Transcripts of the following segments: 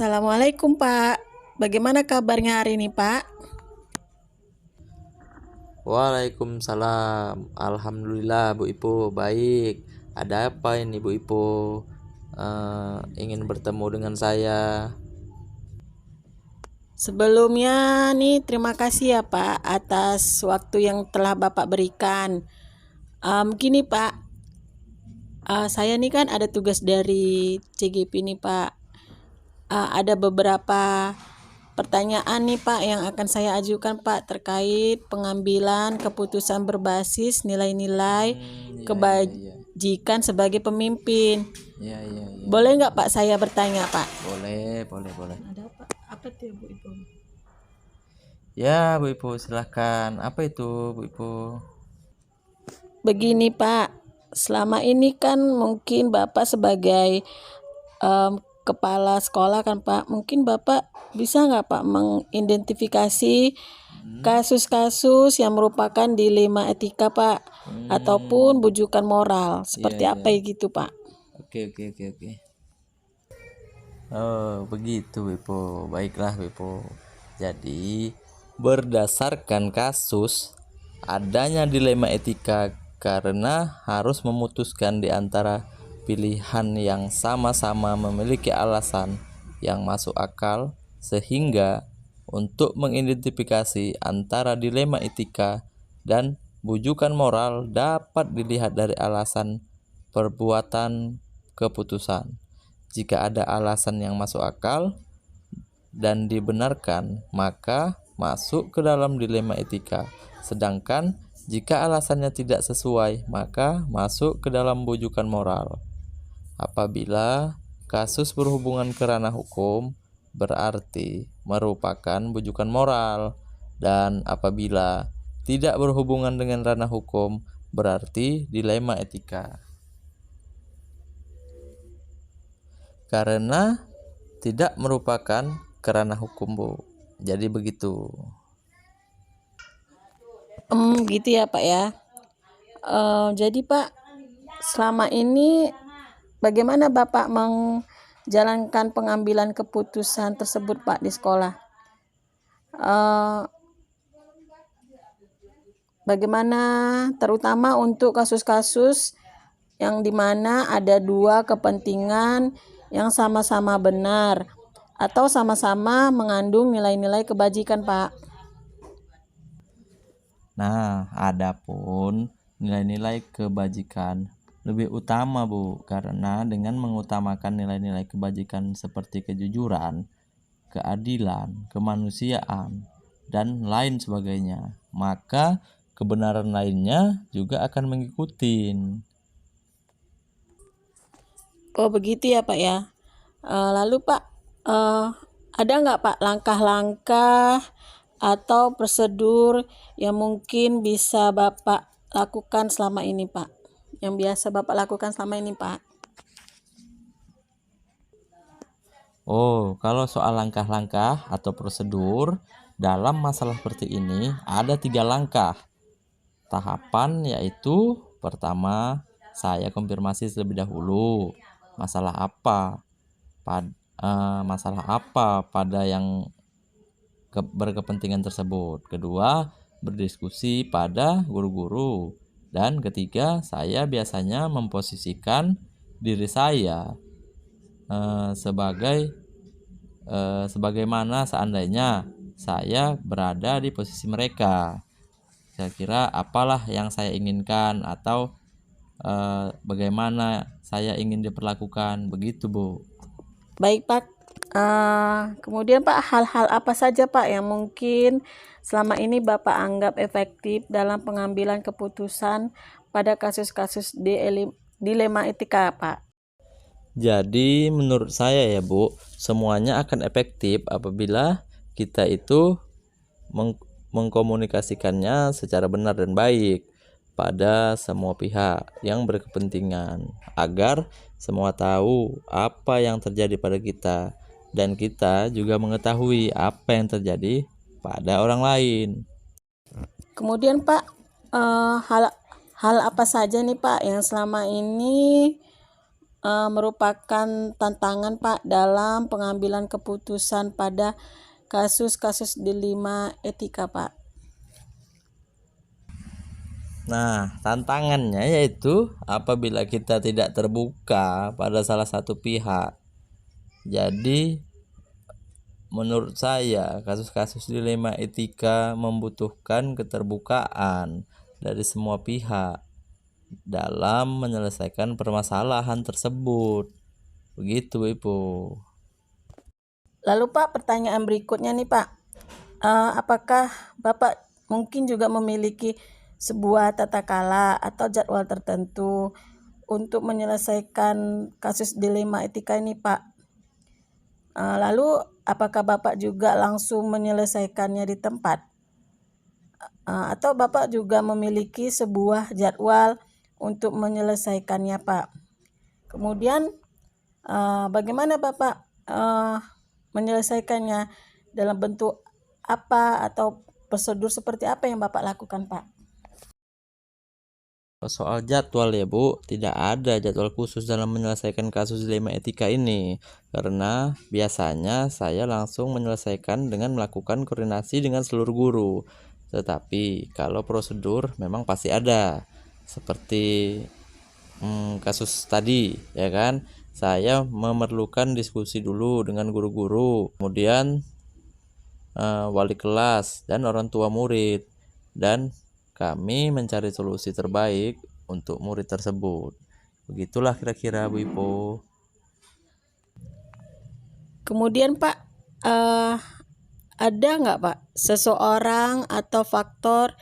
Assalamualaikum Pak. Bagaimana kabarnya hari ini Pak? Waalaikumsalam. Alhamdulillah Bu Ipo baik. Ada apa ini Bu Ipo? Ingin bertemu dengan saya. Sebelumnya nih terima kasih ya Pak atas waktu yang telah Bapak berikan. Gini Pak, saya nih kan ada tugas dari CGP nih Pak. Ada beberapa pertanyaan nih Pak yang akan saya ajukan Pak terkait pengambilan keputusan berbasis nilai-nilai kebajikan sebagai pemimpin. Iya. Boleh nggak Pak saya bertanya Pak? Boleh. Ada Pak, apa tuh Bu Ibu? Ya Bu Ipo silahkan. Apa itu Bu Ipo? Begini Pak, selama ini kan mungkin Bapak sebagai kepala sekolah kan Pak, mungkin Bapak bisa nggak Pak mengidentifikasi kasus-kasus yang merupakan dilema etika Pak, ataupun bujukan moral, seperti apa gitu Pak? Oke. Oh begitu Bu Ipo. Baiklah Bu Ipo. Jadi berdasarkan kasus adanya dilema etika karena harus memutuskan di antara pilihan yang sama-sama memiliki alasan yang masuk akal, sehingga untuk mengidentifikasi antara dilema etika dan bujukan moral dapat dilihat dari alasan perbuatan keputusan. Jika ada alasan yang masuk akal dan dibenarkan, maka masuk ke dalam dilema etika. Sedangkan jika alasannya tidak sesuai, maka masuk ke dalam bujukan moral. Apabila kasus berhubungan ke ranah hukum, berarti merupakan bujukan moral, dan apabila tidak berhubungan dengan ranah hukum, berarti dilema etika. Karena tidak merupakan ke ranah hukum Bu. Jadi begitu. Gitu ya Pak ya. Jadi Pak, selama ini bagaimana Bapak menjalankan pengambilan keputusan tersebut Pak di sekolah? Bagaimana terutama untuk kasus-kasus yang dimana ada dua kepentingan yang sama-sama benar atau sama-sama mengandung nilai-nilai kebajikan Pak? Nah, adapun nilai-nilai kebajikan lebih utama Bu, karena dengan mengutamakan nilai-nilai kebajikan seperti kejujuran, keadilan, kemanusiaan, dan lain sebagainya, maka kebenaran lainnya juga akan mengikuti. Oh begitu ya Pak ya. Lalu Pak, ada nggak Pak langkah-langkah atau prosedur yang mungkin bisa Bapak lakukan selama ini Pak? Yang biasa Bapak lakukan selama ini Pak? Oh, kalau soal langkah-langkah atau prosedur dalam masalah seperti ini ada 3 langkah tahapan, yaitu pertama saya konfirmasi terlebih dahulu masalah apa pada yang berkepentingan tersebut. Kedua, berdiskusi pada guru-guru. Dan ketiga, saya biasanya memposisikan diri saya sebagaimana seandainya saya berada di posisi mereka. Kira-kira apalah yang saya inginkan, atau bagaimana saya ingin diperlakukan, begitu Bu. Baik Pak, kemudian Pak, hal-hal apa saja Pak yang mungkin selama ini Bapak anggap efektif dalam pengambilan keputusan pada kasus-kasus dilema etika Pak? Jadi menurut saya ya Bu, semuanya akan efektif apabila kita itu mengkomunikasikannya secara benar dan baik pada semua pihak yang berkepentingan, agar semua tahu apa yang terjadi pada kita, dan kita juga mengetahui apa yang terjadi pada orang lain. Kemudian Pak, hal apa saja nih Pak yang selama ini merupakan tantangan Pak dalam pengambilan keputusan pada kasus-kasus dilema etika Pak? Nah, tantangannya yaitu apabila kita tidak terbuka pada salah satu pihak. Jadi, menurut saya, kasus-kasus dilema etika membutuhkan keterbukaan dari semua pihak dalam menyelesaikan permasalahan tersebut. Begitu, Ibu. Lalu Pak, pertanyaan berikutnya nih Pak, apakah Bapak mungkin juga memiliki sebuah tata kala atau jadwal tertentu untuk menyelesaikan kasus dilema etika ini Pak? Lalu apakah Bapak juga langsung menyelesaikannya di tempat? Atau Bapak juga memiliki sebuah jadwal untuk menyelesaikannya Pak? Kemudian bagaimana Bapak menyelesaikannya, dalam bentuk apa atau prosedur seperti apa yang Bapak lakukan Pak? Soal jadwal ya Bu, tidak ada jadwal khusus dalam menyelesaikan kasus dilema etika ini, karena biasanya saya langsung menyelesaikan dengan melakukan koordinasi dengan seluruh guru. Tetapi kalau prosedur memang pasti ada, seperti kasus tadi ya kan, saya memerlukan diskusi dulu dengan guru-guru, kemudian wali kelas dan orang tua murid, dan kami mencari solusi terbaik untuk murid tersebut. Begitulah kira-kira Bu Ipo. Kemudian Pak, ada nggak Pak seseorang atau faktor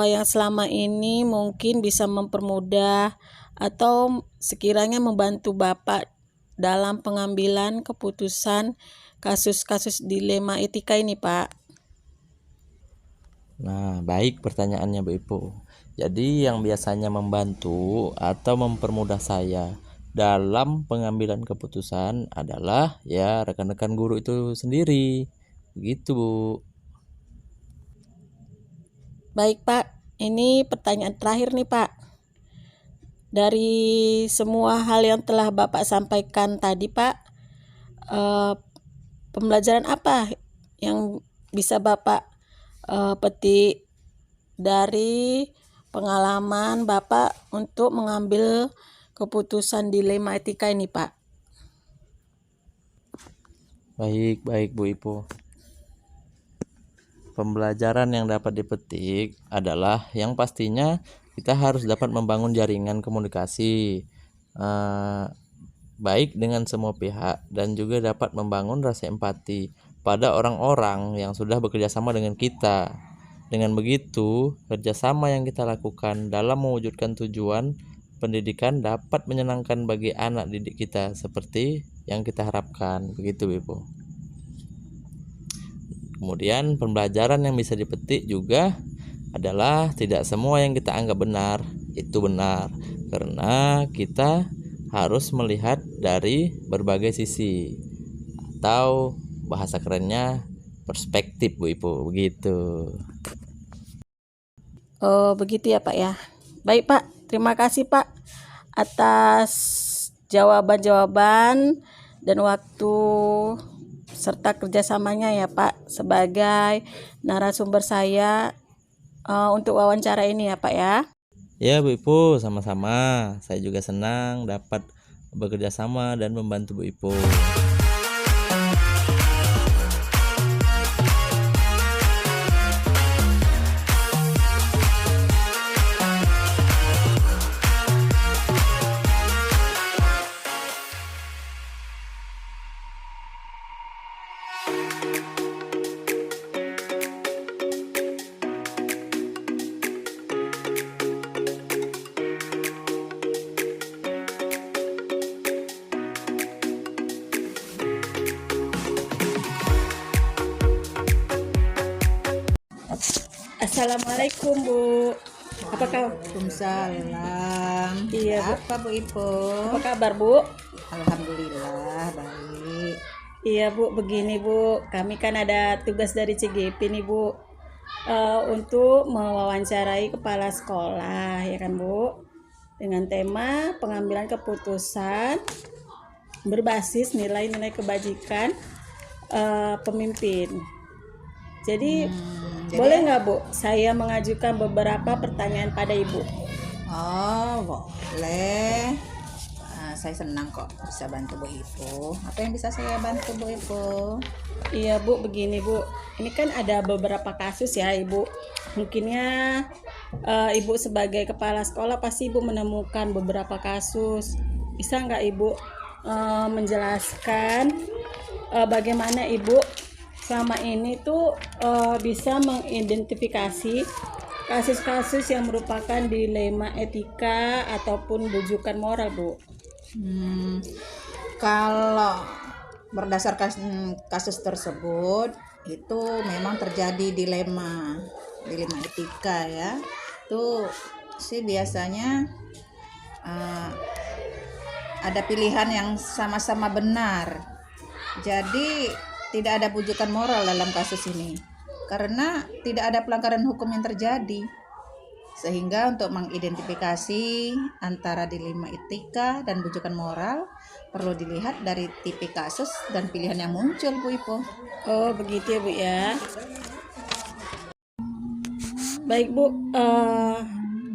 yang selama ini mungkin bisa mempermudah atau sekiranya membantu Bapak dalam pengambilan keputusan kasus-kasus dilema etika ini Pak? Nah, baik pertanyaannya Bu Ipo. Jadi yang biasanya membantu atau mempermudah saya dalam pengambilan keputusan adalah ya rekan-rekan guru itu sendiri. Begitu, Bu. Baik Pak, ini pertanyaan terakhir nih Pak. Dari semua hal yang telah Bapak sampaikan tadi Pak, pembelajaran apa yang bisa Bapak petik dari pengalaman Bapak untuk mengambil keputusan dilema etika ini Pak? Baik Bu Ipo. Pembelajaran yang dapat dipetik adalah yang pastinya kita harus dapat membangun jaringan komunikasi baik dengan semua pihak, dan juga dapat membangun rasa empati pada orang-orang yang sudah bekerja sama dengan kita. Dengan begitu, kerjasama yang kita lakukan dalam mewujudkan tujuan pendidikan dapat menyenangkan bagi anak didik kita seperti yang kita harapkan. Begitu Ibu. Kemudian pembelajaran yang bisa dipetik juga adalah tidak semua yang kita anggap benar itu benar, karena kita harus melihat dari berbagai sisi, atau bahasa kerennya perspektif Bu Ibu. Begitu. Oh begitu ya Pak ya. Baik Pak, terima kasih Pak atas jawaban-jawaban dan waktu serta kerjasamanya ya Pak sebagai narasumber saya untuk wawancara ini ya Pak ya. Ya Bu Ipu, sama-sama. Saya juga senang dapat bekerja sama dan membantu Bu Ipu. Assalamualaikum Bu. Apakah Waalaikumsalam. Iya, Bu. Apa Bu Ipo? apa kabar Bu? Alhamdulillah baik. Iya Bu, begini Bu, kami kan ada tugas dari CGP nih Bu, untuk mewawancarai kepala sekolah ya kan Bu. dengan tema pengambilan keputusan berbasis nilai-nilai kebajikan pemimpin. Jadi boleh nggak Bu, saya mengajukan beberapa pertanyaan pada Ibu? Oh, boleh. Saya senang kok bisa bantu Bu Ibu. Apa yang bisa saya bantu Bu Ibu? Iya Bu, begini Bu, ini kan ada beberapa kasus ya Ibu. Mungkinnya Ibu sebagai kepala sekolah pasti Ibu menemukan beberapa kasus. Bisa nggak Ibu menjelaskan bagaimana Ibu selama ini tuh bisa mengidentifikasi kasus-kasus yang merupakan dilema etika ataupun bujukan moral Bu? Kalau berdasarkan kasus tersebut itu memang terjadi dilema etika ya. Itu sih biasanya ada pilihan yang sama-sama benar. Jadi tidak ada bujukan moral dalam kasus ini karena tidak ada pelanggaran hukum yang terjadi. Sehingga untuk mengidentifikasi antara dilema etika dan bujukan moral perlu dilihat dari tipe kasus dan pilihan yang muncul Bu Ipo. Oh begitu ya Bu ya. Baik Bu,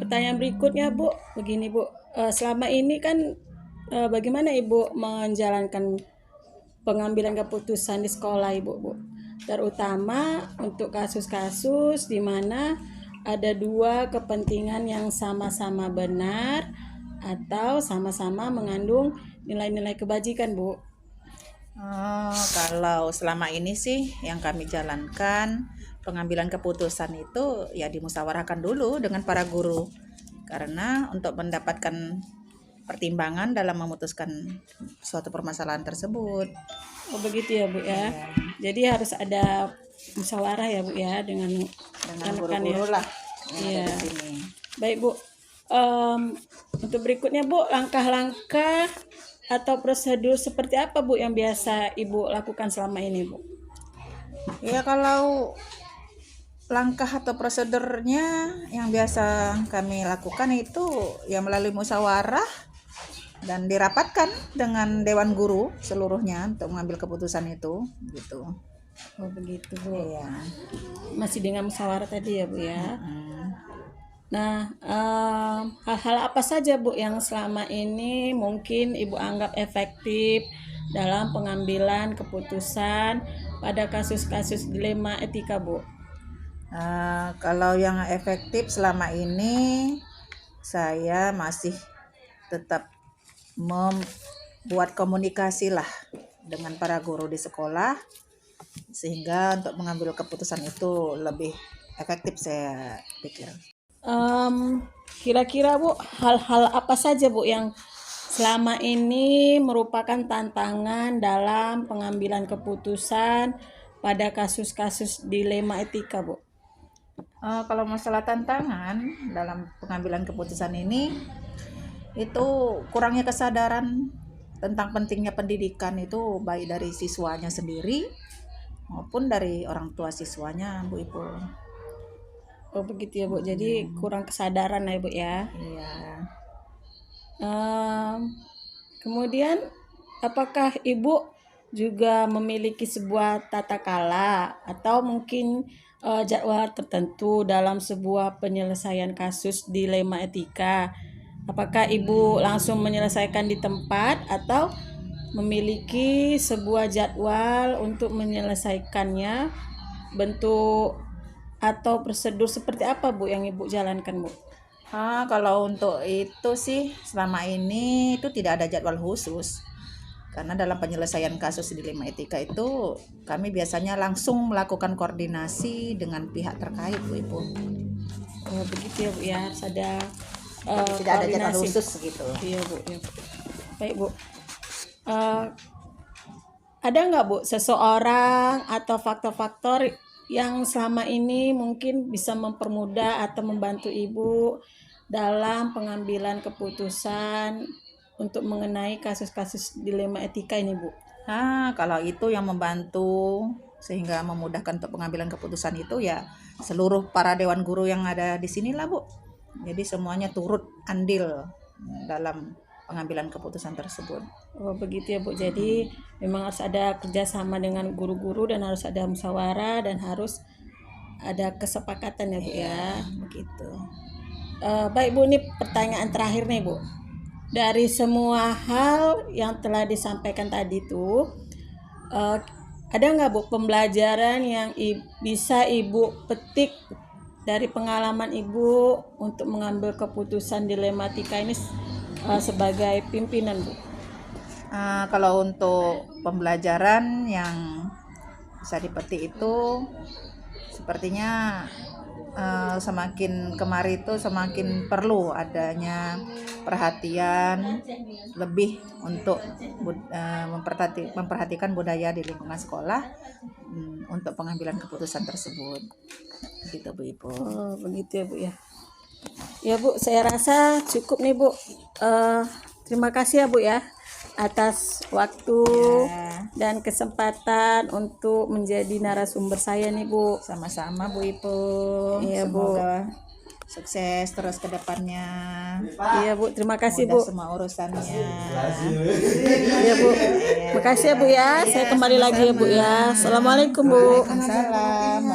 pertanyaan berikutnya Bu, begini Bu, selama ini kan bagaimana Ibu menjalankan pengambilan keputusan di sekolah Ibu Bu, terutama untuk kasus-kasus di mana ada dua kepentingan yang sama-sama benar atau sama-sama mengandung nilai-nilai kebajikan Bu? Kalau selama ini sih yang kami jalankan pengambilan keputusan itu ya dimusyawarahkan dulu dengan para guru karena untuk mendapatkan pertimbangan dalam memutuskan suatu permasalahan tersebut. Oh begitu ya Bu ya. Jadi harus ada musyawarah ya Bu ya dengan rekan-rekan ya. Guru-guru lah yang Iya. ada di sini. Baik Bu, untuk berikutnya Bu, langkah-langkah atau prosedur seperti apa Bu yang biasa Ibu lakukan selama ini Bu? Ya kalau langkah atau prosedurnya yang biasa kami lakukan itu ya melalui musyawarah dan dirapatkan dengan dewan guru seluruhnya untuk mengambil keputusan itu gitu. Oh begitu Bu. Iya. Masih dengan musyawarah tadi ya Bu ya. Hmm. Nah, hal-hal apa saja Bu yang selama ini mungkin Ibu anggap efektif dalam pengambilan keputusan pada kasus-kasus dilema etika Bu? Kalau yang efektif selama ini saya masih tetap membuat komunikasi lah dengan para guru di sekolah sehingga untuk mengambil keputusan itu lebih efektif saya pikir. Kira-kira Bu, hal-hal apa saja Bu yang selama ini merupakan tantangan dalam pengambilan keputusan pada kasus-kasus dilema etika Bu? Kalau masalah tantangan dalam pengambilan keputusan ini itu kurangnya kesadaran tentang pentingnya pendidikan itu baik dari siswanya sendiri maupun dari orang tua siswanya Bu Ibu. Oh begitu ya Bu, jadi kurang kesadaran ya Bu ya. Iya. Kemudian apakah Ibu juga memiliki sebuah tata kala atau mungkin jadwal tertentu dalam sebuah penyelesaian kasus dilema etika? Apakah Ibu langsung menyelesaikan di tempat atau memiliki sebuah jadwal untuk menyelesaikannya? Bentuk atau prosedur seperti apa Bu yang Ibu jalankan Bu? Kalau untuk itu sih selama ini itu tidak ada jadwal khusus. Karena dalam penyelesaian kasus dilema etika itu kami biasanya langsung melakukan koordinasi dengan pihak terkait Bu Ibu. Oh begitu ya Bu ya, harus ada Tidak ada jadwal koordinasi. khusus gitu. Iya Bu, ya. Baik Bu. Ada nggak Bu seseorang atau faktor-faktor yang selama ini mungkin bisa mempermudah atau membantu Ibu dalam pengambilan keputusan untuk mengenai kasus-kasus dilema etika ini Bu? Kalau itu yang membantu sehingga memudahkan untuk pengambilan keputusan itu ya seluruh para dewan guru yang ada di sini lah Bu. Jadi semuanya turut andil dalam pengambilan keputusan tersebut. Oh begitu ya Bu. Jadi memang harus ada kerjasama dengan guru-guru dan harus ada musyawarah dan harus ada kesepakatan ya Bu ya. Begitu. Baik Bu, ini pertanyaan terakhir nih Bu. Dari semua hal yang telah disampaikan tadi tuh, ada nggak Bu pembelajaran yang bisa Ibu petik dari pengalaman Ibu untuk mengambil keputusan dilematika ini sebagai pimpinan Bu? Kalau untuk pembelajaran yang bisa dipetik itu sepertinya semakin kemari itu semakin perlu adanya perhatian lebih untuk memperhatikan budaya di lingkungan sekolah untuk pengambilan keputusan tersebut. Gitu Bu Ibu. Oh begitu ya Bu ya. Ya Bu, saya rasa cukup nih Bu. Terima kasih ya Bu ya atas waktu dan kesempatan untuk menjadi narasumber saya nih Bu. Sama-sama Bu Ibu. Iya, Bu. Semoga sukses terus ke depannya. Iya Bu, terima kasih Mudah Bu. semua urusannya. Iya Bu. Makasih ya Bu ya. Saya kembali lagi ya Bu ya. Assalamualaikum Bu. Waalaikumsalam.